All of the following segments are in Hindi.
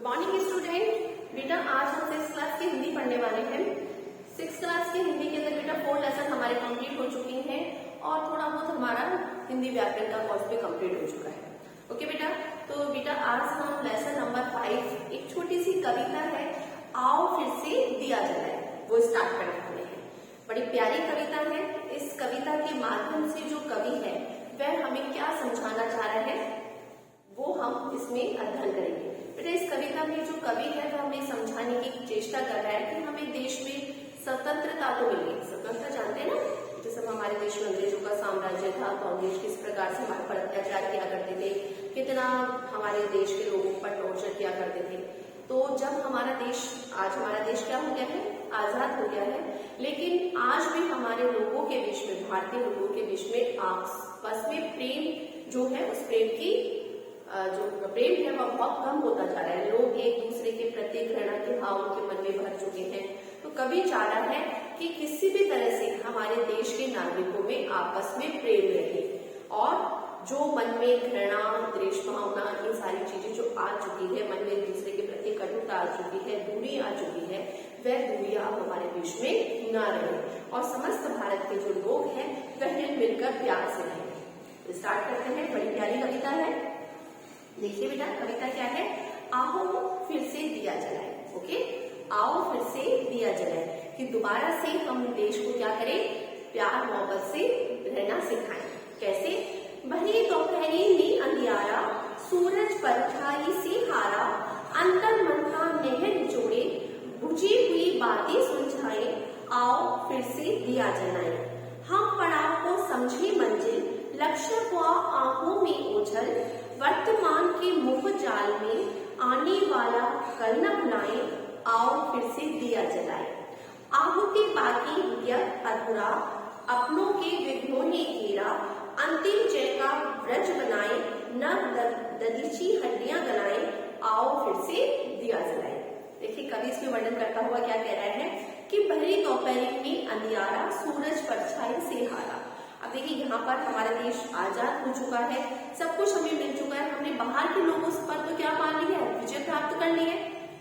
Morning student. बेटा आज हम 6th क्लास की हिंदी पढ़ने वाले हैं। 6th क्लास की हिंदी के अंदर बेटा 4 लेसन हमारे कंप्लीट हो चुके हैं और थोड़ा बहुत हमारा हिंदी व्याकरण का कोर्स भी कंप्लीट हो चुका है। ओके बेटा, तो बेटा आज हम लेसन नंबर 5 एक छोटी सी कविता है, आओ फिर से दिया जलाए, वो स्टार्ट करने वाले हैं। बड़ी प्यारी कविता है। इस कविता के माध्यम से जो कवि है वह हमें क्या समझाना चाह रहा है वो हम इसमें अध्ययन करेंगे। बेटा इस कविता में जो कवि है वह हमें समझाने की चेष्टा कर रहा है कि हमें देश में स्वतंत्रता तो मिली। स्वतंत्रता जानते हैं ना, जैसे हमारे देश में अंग्रेजों का साम्राज्य था तो अंग्रेज किस प्रकार से हमारे पर अत्याचार किया करते थे, कितना हमारे देश के लोगों पर टॉर्चर किया करते थे। तो जब हमारा देश, आज हमारा देश क्या हो गया है, आजाद हो गया है, लेकिन आज भी हमारे लोगों के बीच में, भारतीय लोगों के बीच में आपस में प्रेम जो है, उस प्रेम की जो प्रेम है वह बहुत कम होता जा रहा है। लोग एक दूसरे के प्रति घृणा के भाव उनके मन में भर चुके हैं। तो कवि चाह रहा है कि किसी भी तरह से हमारे देश के नागरिकों में आपस में प्रेम रहे और जो मन में घृणा, द्वेष भावना, इन सारी चीजें जो आ चुकी है, मन में एक दूसरे के प्रति कटुता आ चुकी है, दूरी आ चुकी है, वह दूरी अब हमारे बीच में न रहे और समस्त भारत के जो लोग हैं वह मिल मिलकर प्यार से रहे। स्टार्ट करते हैं। बड़ी प्यारी कविता है। देखिए बेटा कविता क्या है, आओ फिर से दिया जलाए। ओके, आओ फिर से दिया जलाए कि दोबारा से हम देश को क्या करें, प्यार मोहब्बत से रहना सिखाएं। कैसे? भरी दोपहरी में अंधियारा, सूरज परछाई से हारा, अंतर मन का नेह निचोड़े, बुझी हुई बातें सुलझाए, आओ फिर से दिया जलाए। हम पड़ाव को समझे मंजिल, लक्ष्य को आंखों में ओझल, वर्तमान के मोह जाल में आने वाला कल न भुलाए, आओ फिर से दिया जलाए। आहुति बाकी व्यर्थ अधूरा, अपनों के विघ्नों ने घेरा, अंतिम जय का व्रज बनाए, न ददीची हड्डियां गलाए, आओ फिर से दिया जलाए। देखिए कवि इसमें वर्णन करता हुआ क्या कह रहा है कि भरी दोपहरी में अंधियारा, सूरज परछाई से हारा। अब देखिए यहाँ पर हमारा देश आजाद हो चुका है, सब कुछ हमें मिल चुका है, हमने बाहर के लोगों पर तो क्या पा ली है, विजय प्राप्त कर ली है।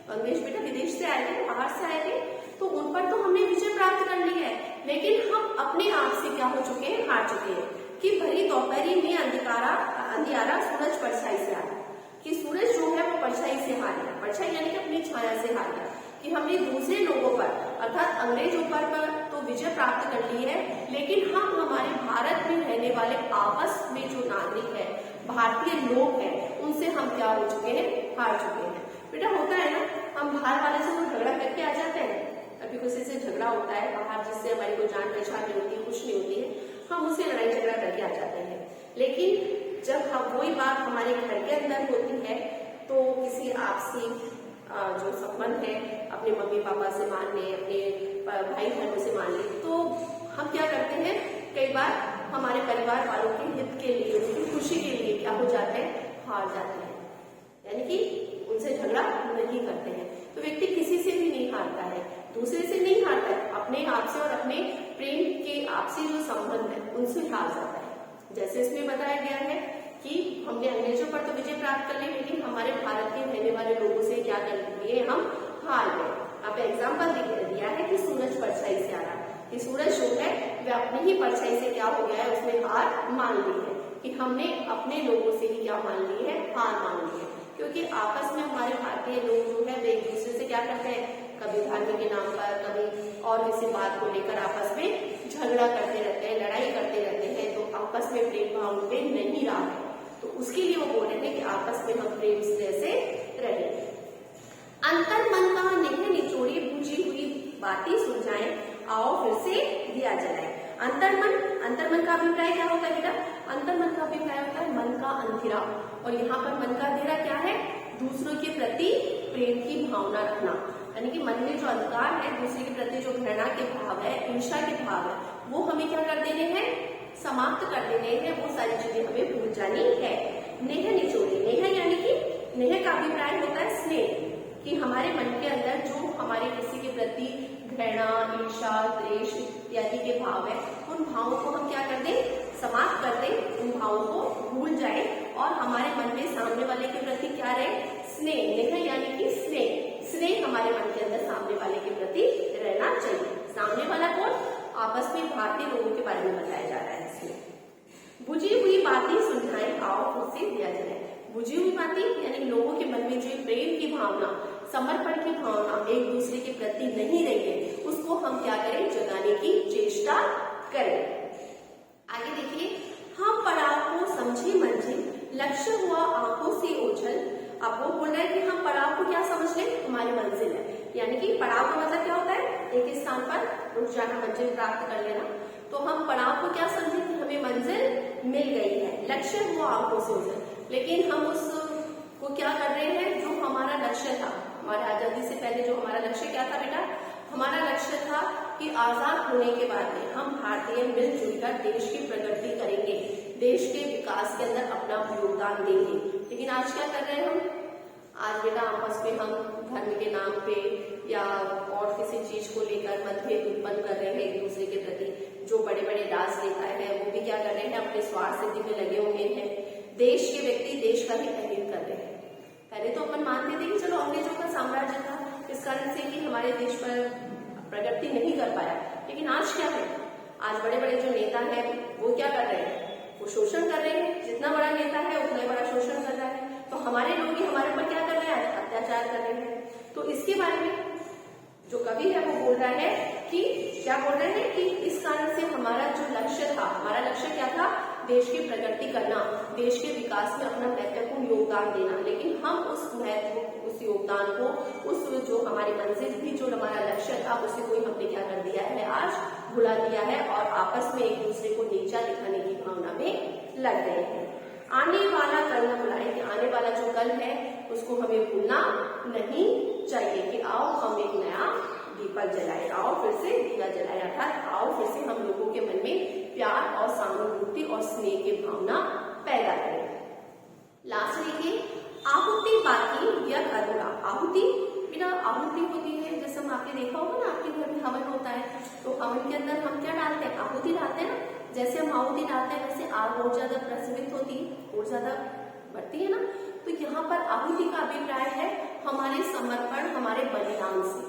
अंग्रेज बेटा विदेश से आए थे, बाहर से आए थे, तो उन पर तो हमने विजय प्राप्त कर ली है, लेकिन हम अपने आप से क्या हो चुके हैं, हार चुके हैं। कि भरी दोपहरी में अंधियारा, सूरज परछाई से हारा, कि सूरज जो है वो परछाई से हार गया। परछाई यानी कि अपनी छाया से हार गया, कि हमने दूसरे लोगों पर अर्थात अंग्रेजों पर तो विजय प्राप्त कर ली है, लेकिन हम हमारे भारत में रहने वाले आपस में जो नागरिक है, भारतीय लोग हैं, उनसे हम क्या हो चुके हैं, हार चुके हैं। बेटा होता है ना, हम बाहर वाले से कोई झगड़ा करके आ जाते हैं, अभी किसी से झगड़ा होता है बाहर जिससे हमारी कोई जान पहचान नहीं होती, कुछ नहीं होती है, हम उससे लड़ाई झगड़ा करके आ जाते हैं। लेकिन जब हम वही बात हमारे घर के अंदर होती है तो किसी आपसी जो संबंध है, अपने मम्मी पापा से मान ले, अपने भाई बहनों से मान ले, तो हम क्या करते हैं, कई बार हमारे परिवार वालों के हित के लिए, उनकी खुशी के लिए क्या हो जाते हैं, हार जाते हैं, यानी कि उनसे झगड़ा नहीं करते हैं। तो व्यक्ति किसी से भी नहीं हारता है, दूसरे से नहीं हारता है, अपने आप से और अपने प्रेम के आपसी जो संबंध है उनसे हार जाता है। जैसे इसमें बताया गया है कि हमने अंग्रेजों पर तो विजय प्राप्त कर ली, लेकिन हमारे भारत के रहने वाले लोगों से क्या कर लिए, हम हार गए। आप एग्जाम्पल दिया है कि सूरज परछाई से हारा, कि सूरज जो है वह अपनी ही परछाई से क्या हो गया है, उसने हार मान ली है, कि हमने अपने लोगों से ही क्या मान ली है, हार मान ली है। क्योंकि आपस में हमारे भारतीय लोग जो है वे एक दूसरे से क्या करते हैं, कभी धर्म के नाम पर, कभी और किसी बात को लेकर आपस में झगड़ा करते रहते हैं, लड़ाई करते रहते हैं, तो आपस में प्रेम भाव में नहीं रहा है। तो उसके लिए वो बोल रहे हैं कि आपस में हम प्रेम से रहे। अंतर मन का नेह निचोड़ी, बुझी हुई बातें सुलझाएं, आओ फिर से दिया जलाए। अंतर्मन का अभिप्राय क्या होता है बेटा, अंतर्मन का अभिप्राय होता है मन का अंधेरा, और यहाँ पर मन का अंधेरा क्या है, दूसरों के प्रति प्रेम की भावना रखना, यानी कि मन में जो अंधकार है, दूसरे के प्रति जो घृणा के भाव है, ईर्ष्या के भाव है, वो हमें क्या कर देने हैं, समाप्त कर देने हैं, वो सारी चीजें हमें भूल जानी है। नेह निचोड़ी, नेह यानी कि नेह का अभिप्राय होता है स्नेह, कि हमारे मन के अंदर जो हमारे किसी के प्रति घृणा, ईर्ष्या, द्वेष इत्यादि के भाव है, उन भावों को हम क्या कर दें, समाप्त कर दें, उन भावों को भूल जाए और हमारे मन में सामने वाले के प्रति क्या रहे, स्नेह। नेह यानी कि हमारे मन के अंदर सामने वाले के प्रति रहना चाहिए। सामने वाला कौन? आपस में भारतीय लोगों के बारे में बताया जा रहा है इसमें। बुझी हुई बातें सुलझाएं, आओ खुद से दिया जलाए। बुझी हुई बातें यानी लोगों के मन में जो प्रेम की भावना, समर्पण की भावना एक दूसरे के प्रति नहीं रही है, उसको हम क्या करें? जगाने की चेष्टा करें। आगे देखिए, हम पड़ाव को समझे मंजिल, लक्ष्य हुआ आंखों से ओझल। अब वो बोल रहे हैं कि हम पड़ाव को क्या समझ लें? हमारी मंजिल है। यानी कि पड़ाव का मतलब क्या होता है? एक स्थान पर रुक जाना, मंजिल प्राप्त कर लेना। तो हम पड़ाव को क्या समझे? कि हमें मंजिल मिल गई है, लक्ष्य हुआ आंखों से ओझल। लेकिन हम उसको क्या कर रहे हैं? जो हमारा लक्ष्य था, हमारे आजादी से पहले जो हमारा लक्ष्य क्या था बेटा? हमारा लक्ष्य था कि आजाद होने के बाद में हम भारतीय मिलजुल कर देश की प्रगति करेंगे, देश के विकास के अंदर अपना योगदान देंगे। लेकिन आज क्या कर रहे हैं हम? आज बेटा आपस में हम धर्म के नाम पे या और किसी चीज को लेकर मतभेद उत्पन्न कर रहे हैं एक दूसरे के प्रति। जो बड़े बड़े राजनेता है वो भी क्या कर रहे हैं? अपने स्वार्थ सिद्धि में लगे हुए हैं। देश के व्यक्ति देश का ही अहित कर रहे हैं। पहले तो अपन मानते थे कि चलो अंग्रेजों का साम्राज्य था, इस कारण से कि हमारे देश पर प्रगति नहीं कर पाया। लेकिन आज क्या है? आज बड़े बड़े जो नेता हैं वो क्या कर रहे हैं? वो शोषण कर रहे हैं। जितना बड़ा नेता है उतना बड़ा शोषण कर रहा है। तो हमारे लोग ही हमारे ऊपर क्या कर रहे हैं? अत्याचार कर रहे हैं। तो इसके बारे में जो कवि है वो बोल रहा है कि क्या बोल रहे हैं? कि इस कारण से हमारा जो लक्ष्य था, हमारा लक्ष्य क्या था? देश की प्रगति करना, देश के विकास में अपना महत्वपूर्ण योगदान देना। लेकिन हम उस योगदान को, उस जो हमारी मंजिल थी, जो हमारा लक्ष्य था, उसे कोई हमने क्या कर दिया है? आज भुला दिया है और आपस में एक दूसरे को नीचा दिखाने की भावना में लग गए हैं। आने वाला कल न भुलाए, कि आने वाला जो कल है उसको हमें भूलना नहीं चाहिए। कि आओ हम एक नया दीपक जलाए, आओ फिर से दिया जलाए, अर्थात आओ फिर से हम लोगों के मन में प्यार और सहानुभूति और स्नेह की भावना पैदा करें। लास्ट देखिए, आहुति बाकी या अधूरा। आहुति बिना आहुति होती है, जैसे हम आपने देखा होगा ना, आपके घर में हवन होता है तो हवन के अंदर हम क्या डालते हैं? आहुति डालते हैं ना। जैसे हम आहुति डालते हैं वैसे आग और ज्यादा प्रज्वलित होती है और ज्यादा बढ़ती है ना। तो यहाँ पर आहुति का अभिप्राय है हमारे समर्पण, हमारे बलिदान से,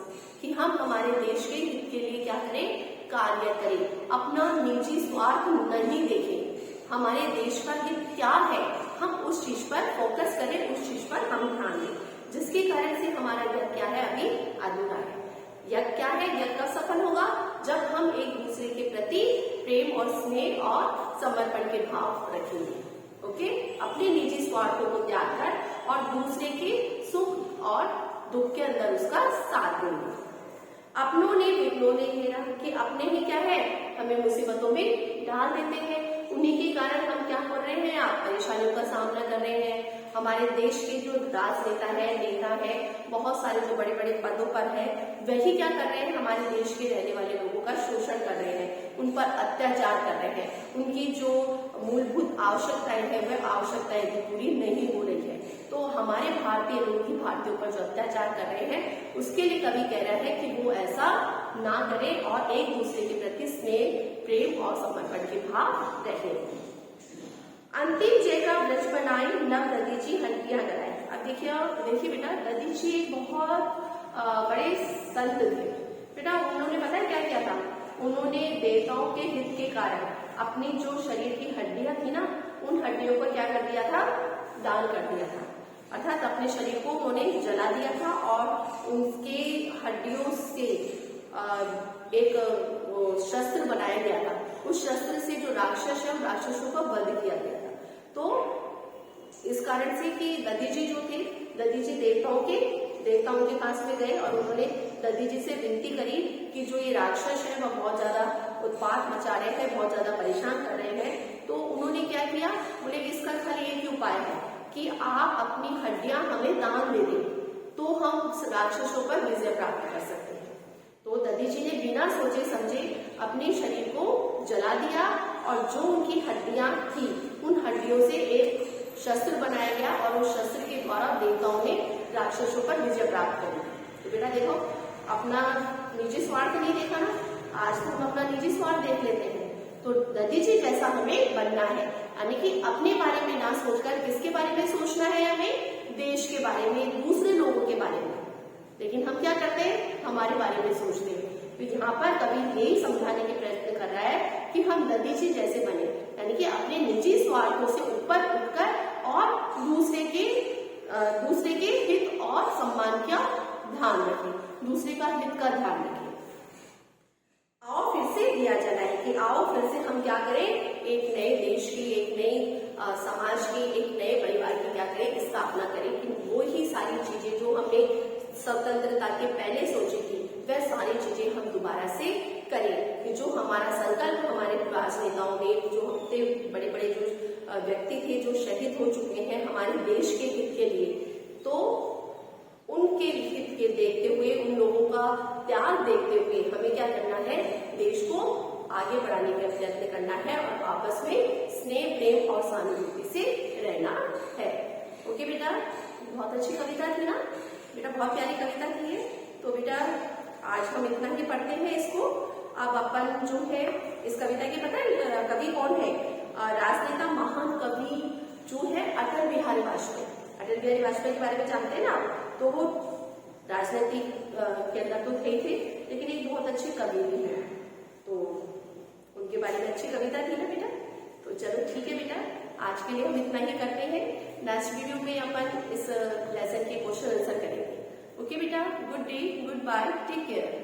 कि हम हमारे देश के हित के लिए क्या करें? कार्य करें, अपना निजी स्वार्थ नहीं देखें। हमारे देश का हित क्या है हम उस चीज पर फोकस करें, उस चीज पर हम ध्यान दें, जिसके कारण से हमारा यज्ञ क्या है? अभी अधूरा है। यज्ञ क्या है? यज्ञ कब सफल होगा? जब हम एक दूसरे के प्रति प्रेम और स्नेह और समर्पण के भाव रखेंगे। ओके, अपने निजी स्वार्थों को त्याग कर और दूसरे के सुख और दुख के अंदर उसका साथ देंगे। अपनों ने विघ्नों ने घेरा, कि अपने ही क्या है? हमें मुसीबतों में डाल देते हैं। उन्हीं के कारण हम क्या कर रहे हैं? आप परेशानियों का सामना कर रहे हैं। हमारे देश के जो राजनेता है, नेता है, बहुत सारे जो बड़े बड़े पदों पर है, वही क्या कर रहे हैं? हमारे देश के रहने वाले लोगों का शोषण कर रहे हैं, उन पर अत्याचार कर रहे हैं। उनकी जो मूलभूत आवश्यकताएं हैं वह आवश्यकताएं भी पूरी नहीं हो रही है। तो हमारे भारतीय लोग ही भारतीयों पर जो अत्याचार कर रहे हैं उसके लिए कवि कह रहा है कि वो ऐसा ना करें और एक दूसरे के प्रति स्नेह, प्रेम और समर्पण के भाव रखें। अंतिम जय का ब्रज बनाई, नव दधीची हंडियां गलाए। अब देखिए बेटा, दधीची बहुत बड़े संत थे बेटा। उन्होंने पता है क्या किया था? उन्होंने देवताओं के हित के कारण अपनी जो शरीर की हड्डियां थी ना, उन हड्डियों को क्या कर दिया था? दान कर दिया था। अर्थात अपने शरीर को उन्होंने जला दिया था और उनके हड्डियों से एक शस्त्र बनाया गया था। उस शस्त्र से जो राक्षस है, राक्षसों का वध किया गया था। तो इस कारण से कि दधीची जो थे, दधीची देवताओं के पास में गए और उन्होंने दधीची से विनती करी कि जो ये राक्षस है वह बहुत ज्यादा उत्पात मचा रहे हैं, बहुत ज्यादा परेशान कर रहे हैं। तो उन्होंने क्या किया? बोले इसका खाली एक ही उपाय है कि आप अपनी हड्डियां हमें दान दे दें, तो हम राक्षसों पर विजय प्राप्त कर सकते हैं। तो दधीची ने बिना सोचे समझे अपने शरीर को जला दिया और जो उनकी हड्डियां थी उन हड्डियों से एक शस्त्र बनाया गया और उस शस्त्र के द्वारा देवताओं ने राक्षसों पर विजय प्राप्त करी। तो बेटा देखो, अपना निजी स्वार्थ नहीं देखा ना, आज तो हम अपना निजी स्वार्थ देख लेते हैं। तो दधीची जैसा हमें बनना है, यानी कि अपने बारे में ना सोचकर किसके बारे में सोचना है? हमें देश के बारे में, दूसरे लोगों के बारे में। लेकिन हम क्या करते हैं, हमारे बारे में सोचते हैं। तो यहाँ पर कबीर यही समझाने के प्रयत्न कर रहा है कि हम दधीची जैसे बने, यानी कि अपने निजी स्वार्थों से ऊपर उठकर और दूसरे के हित और सम्मान का ध्यान रखें, दूसरे का हित का ध्यान रखें। आओ फिर से दिया जलाएं कि आओ फिर से हम क्या करें, एक नए देश की, एक नई समाज की, एक नए परिवार की क्या करें, स्थापना करें कि वो ही सारी चीजें जो हमने स्वतंत्रता के पहले सोची थी वह सारी चीजें हम दोबारा से करें। कि जो हमारा संकल्प हमारे राजनेताओं ने, जो हमसे बड़े बड़े जो व्यक्ति थे जो शहीद हो चुके हैं हमारे देश के हित के लिए, तो उनके हित के देखते हुए, उन लोगों का त्याग देखते हुए हमें क्या करना है, देश को आगे बढ़ाने का प्रयत्न करना है और आपस में स्नेह, प्रेम और सहानुभूति से रहना है। ओके बेटा, बहुत अच्छी कविता थी ना बेटा, बहुत प्यारी कविता थी ये। तो बेटा आज हम इतना ही पढ़ते हैं इसको। अब अपन जो है इस कविता की, पता है कवि कौन है, राजनेता महान कवि जो है अटल बिहारी वाजपेयी। अटल बिहारी वाजपेयी के बारे में जानते हैं ना, तो वो राजनीति के अंदर तो थे लेकिन एक बहुत अच्छे कवि भी हैं, तो उनके बारे में अच्छी कविता थी ना बेटा। तो चलो ठीक है बेटा, आज के लिए हम इतना ही करते हैं। नेक्स्ट वीडियो में अपन इस लेसन के क्वेश्चन आंसर करेंगे। ओके बेटा, good day, good bye, take care.